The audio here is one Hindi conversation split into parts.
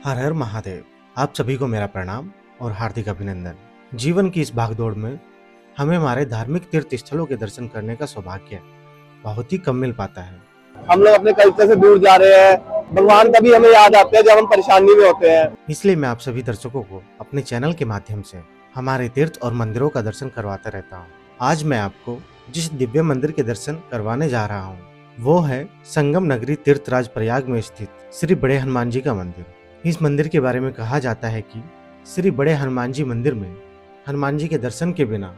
हर हर महादेव। आप सभी को मेरा प्रणाम और हार्दिक अभिनंदन। जीवन की इस भागदौड़ में हमें हमारे धार्मिक तीर्थ स्थलों के दर्शन करने का सौभाग्य बहुत ही कम मिल पाता है। हम लोग अपने कल्चर से दूर जा रहे हैं। भगवान तभी हमें याद आते हैं जब हम परेशानी में होते हैं। इसलिए मैं आप सभी दर्शकों को अपने चैनल के माध्यम से हमारे तीर्थ और मंदिरों का दर्शन करवाता रहता हूँ। आज मैं आपको जिस दिव्य मंदिर के दर्शन करवाने जा रहा हूँ वो है संगम नगरी तीर्थराज प्रयाग में स्थित श्री बड़े हनुमान जी का मंदिर। इस मंदिर के बारे में कहा जाता है कि श्री बड़े हनुमान जी मंदिर में हनुमान जी के दर्शन के बिना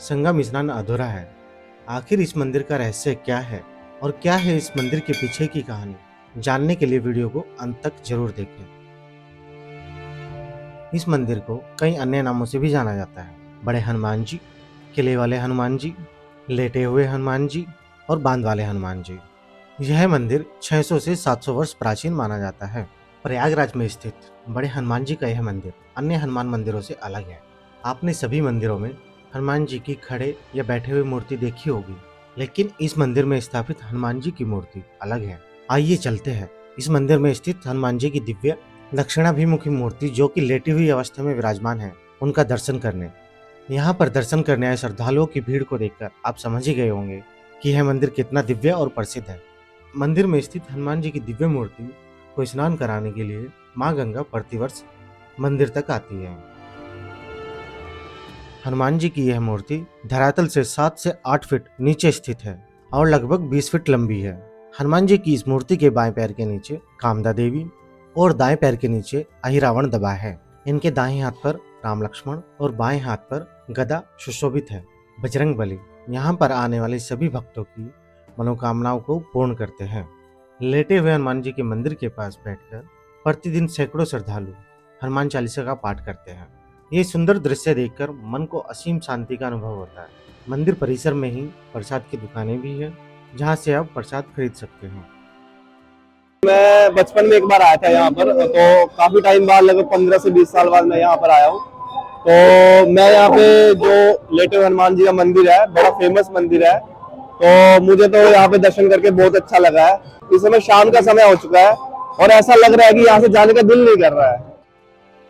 संगम स्नान अधूरा है। आखिर इस मंदिर का रहस्य क्या है और क्या है इस मंदिर के पीछे की कहानी, जानने के लिए वीडियो को अंत तक जरूर देखें। इस मंदिर को कई अन्य नामों से भी जाना जाता है। बड़े हनुमान जी, किले वाले हनुमान जी, लेटे हुए हनुमान जी और बांध वाले हनुमान जी। यह मंदिर 600 से 700 वर्ष प्राचीन माना जाता है। प्रयागराज में स्थित बड़े हनुमान जी का यह मंदिर अन्य हनुमान मंदिरों से अलग है। आपने सभी मंदिरों में हनुमान जी की खड़े या बैठे हुए मूर्ति देखी होगी, लेकिन इस मंदिर में स्थापित हनुमान जी की मूर्ति अलग है। आइए चलते हैं इस मंदिर में स्थित हनुमान जी की दिव्य दक्षिणाभिमुखी मूर्ति जो कि लेटी हुई अवस्था में विराजमान है, उनका दर्शन करने। यहाँ पर दर्शन करने आए श्रद्धालुओं की भीड़ को देखकर आप समझ ही गए होंगे कि यह मंदिर कितना दिव्य और प्रसिद्ध है। मंदिर में स्थित हनुमान जी की दिव्य मूर्ति को स्नान कराने के लिए मां गंगा प्रतिवर्ष मंदिर तक आती है। हनुमान जी की यह मूर्ति धरातल से 7 से 8 फीट नीचे स्थित है और लगभग 20 फीट लंबी है। हनुमान जी की इस मूर्ति के बाएं पैर के नीचे कामदा देवी और दाएं पैर के नीचे अहिरावण दबा है। इनके दाएं हाथ पर राम लक्ष्मण और बाएं हाथ पर गदा सुशोभित है। बजरंग बली यहाँ पर आने वाले सभी भक्तों की मनोकामनाओं को पूर्ण करते हैं। लेटे हुए हनुमान जी के मंदिर के पास बैठकर प्रतिदिन सैकड़ों श्रद्धालु हनुमान चालीसा का पाठ करते हैं। ये सुंदर दृश्य देखकर मन को असीम शांति का अनुभव होता है। मंदिर परिसर में ही प्रसाद की दुकानें भी है, जहाँ से आप प्रसाद खरीद सकते हैं। मैं बचपन में एक बार आया था यहाँ पर, तो काफी टाइम बाद, लगभग 15 से 20 साल बाद मैं यहाँ पर आया हूँ। तो मैं यहाँ पे जो लेटे हुए हनुमान जी का मंदिर है, बड़ा फेमस मंदिर है, तो मुझे तो यहाँ पे दर्शन करके बहुत अच्छा लगा है। इस समय शाम का समय हो चुका है और ऐसा लग रहा है कि यहाँ से जाने का दिल नहीं कर रहा है।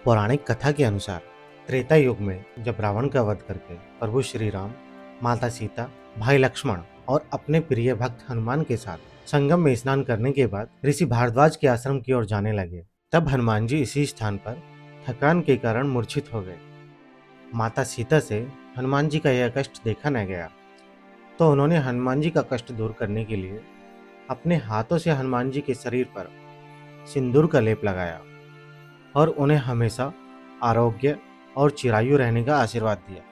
पौराणिक कथा के अनुसार त्रेता युग में जब रावण का वध करके प्रभु श्री राम, माता सीता, भाई लक्ष्मण और अपने प्रिय भक्त हनुमान के साथ संगम में स्नान करने के बाद ऋषि भारद्वाज के आश्रम की ओर जाने लगे, तब हनुमान जी इसी स्थान पर थकान के कारण मूर्छित हो गए। माता सीता से हनुमान जी का यह कष्ट देखा न गया, तो उन्होंने हनुमान जी का कष्ट दूर करने के लिए अपने हाथों से हनुमान जी के शरीर पर सिंदूर का लेप लगाया और उन्हें हमेशा आरोग्य और चिरायु रहने का आशीर्वाद दिया।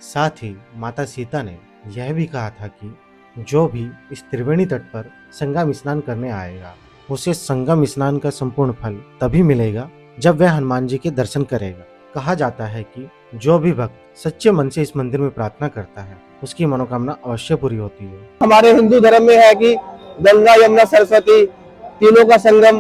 साथ ही माता सीता ने यह भी कहा था कि जो भी इस त्रिवेणी तट पर संगम स्नान करने आएगा उसे संगम स्नान का संपूर्ण फल तभी मिलेगा जब वह हनुमान जी के दर्शन करेगा। कहा जाता है कि जो भी भक्त सच्चे मन से इस मंदिर में प्रार्थना करता है उसकी मनोकामना अवश्य पूरी होती है। हमारे हिंदू धर्म में है कि गंगा, यमुना, सरस्वती तीनों का संगम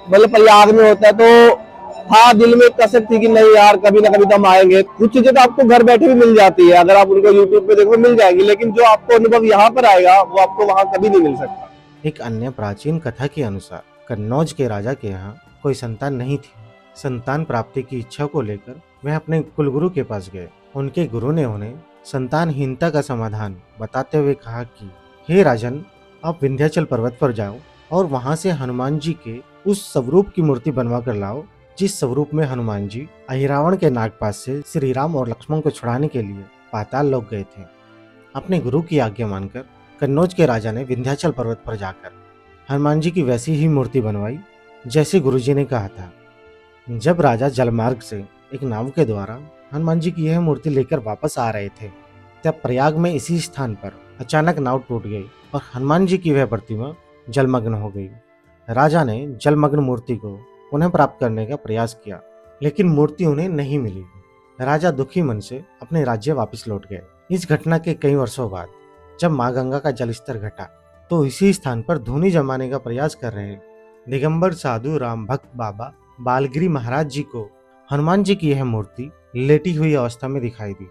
मतलब प्रयाग में होता है। तो हाँ, दिल में एक कसक थी कि नहीं यार, कभी ना कभी तो हम आएंगे। कुछ चीजें तो आपको घर बैठे भी मिल जाती है, अगर आप उनको यूट्यूब पे देखो मिल जाएगी, लेकिन जो आपको अनुभव यहाँ पर आएगा वो आपको वहाँ कभी नहीं मिल सकता। एक अन्य प्राचीन कथा के अनुसार कन्नौज के राजा के यहाँ कोई संतान नहीं थी। संतान प्राप्ति की इच्छा को लेकर वह अपने कुलगुरु के पास गए। उनके गुरु ने उन्हें संतानहीनता का समाधान बताते हुए कहा कि हे राजन, आप विंध्याचल पर्वत पर जाओ और वहां से हनुमान जी के उस स्वरूप की मूर्ति बनवा कर लाओ जिस स्वरूप में हनुमान जी अहिरावण के नागपाश से श्री राम और लक्ष्मण को छुड़ाने के लिए पाताल लोक गए थे। अपने गुरु की आज्ञा मानकर कन्नौज के राजा ने विंध्याचल पर्वत पर जाकर हनुमान जी की वैसी ही मूर्ति बनवाई जैसे गुरुजी ने कहा था। जब राजा जलमार्ग से एक नाव के द्वारा हनुमान जी की यह मूर्ति लेकर वापस आ रहे थे, तब प्रयाग में इसी स्थान पर अचानक नाव टूट गई और हनुमान जी की वह प्रतिमा जलमग्न हो गई। राजा ने जलमग्न मूर्ति को पुनः प्राप्त करने का प्रयास किया, लेकिन मूर्ति उन्हें नहीं मिली। राजा दुखी मन से अपने राज्य वापस लौट गए। इस घटना के कई वर्षों बाद जब मां गंगा का जलस्तर घटा, तो इसी स्थान पर धूनी जमाने का प्रयास कर रहे दिगंबर साधु राम भक्त बाबा बालगिरी महाराज जी को हनुमान जी की यह मूर्ति लेटी हुई अवस्था में दिखाई दी।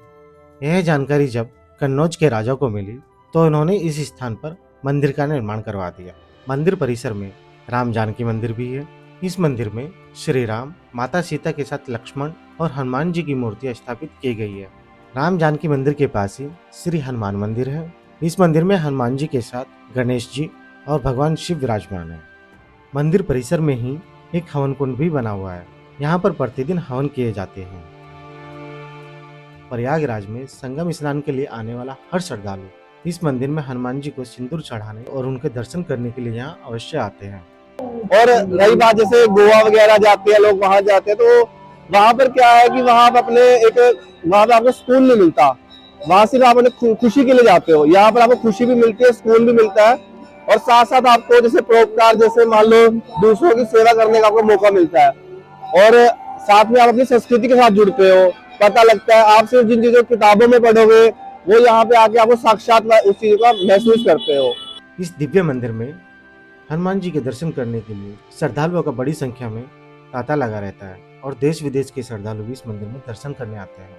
यह जानकारी जब कन्नौज के राजा को मिली तो उन्होंने इस स्थान पर मंदिर का निर्माण करवा दिया। मंदिर परिसर में राम जानकी मंदिर भी है इस मंदिर में श्री राम, माता सीता के साथ लक्ष्मण और हनुमान जी की मूर्ति स्थापित की गई है। राम जानकी मंदिर के पास ही श्री हनुमान मंदिर है। इस मंदिर में हनुमान जी के साथ गणेश जी और भगवान शिव विराजमान है। मंदिर परिसर में ही एक हवन कुंड भी बना हुआ है। यहाँ पर प्रतिदिन हवन किए जाते हैं। प्रयागराज में संगम स्नान के लिए आने वाला हर श्रद्धालु इस मंदिर में हनुमान जी को सिंदूर चढ़ाने और उनके दर्शन करने के लिए यहाँ अवश्य आते हैं। और रही बात जैसे गोवा वगैरह जाते हैं लोग, वहां जाते हैं, तो वहां पर क्या है कि वहां पर अपने एक वहां पे आपको सुकून नहीं मिलता। वहां सिर्फ आप अपने खुशी के लिए जाते हो, यहाँ पर आपको खुशी भी मिलती है, सुकून भी मिलता है, और साथ साथ आपको जैसे परोपकार, जैसे मान लो दूसरों की सेवा करने का आपको मौका मिलता है, और साथ में आप अपनी संस्कृति के साथ जुड़ते हो। पता लगता है आप सिर्फ जिन चीजों किताबों में पढ़ोगे वो यहाँ पे आके आपको साक्षात उस चीज का महसूस करते हो। इस दिव्य मंदिर में हनुमान जी के दर्शन करने के लिए श्रद्धालुओं का बड़ी संख्या में तांता लगा रहता है और देश विदेश के श्रद्धालु भी इस मंदिर में दर्शन करने आते हैं।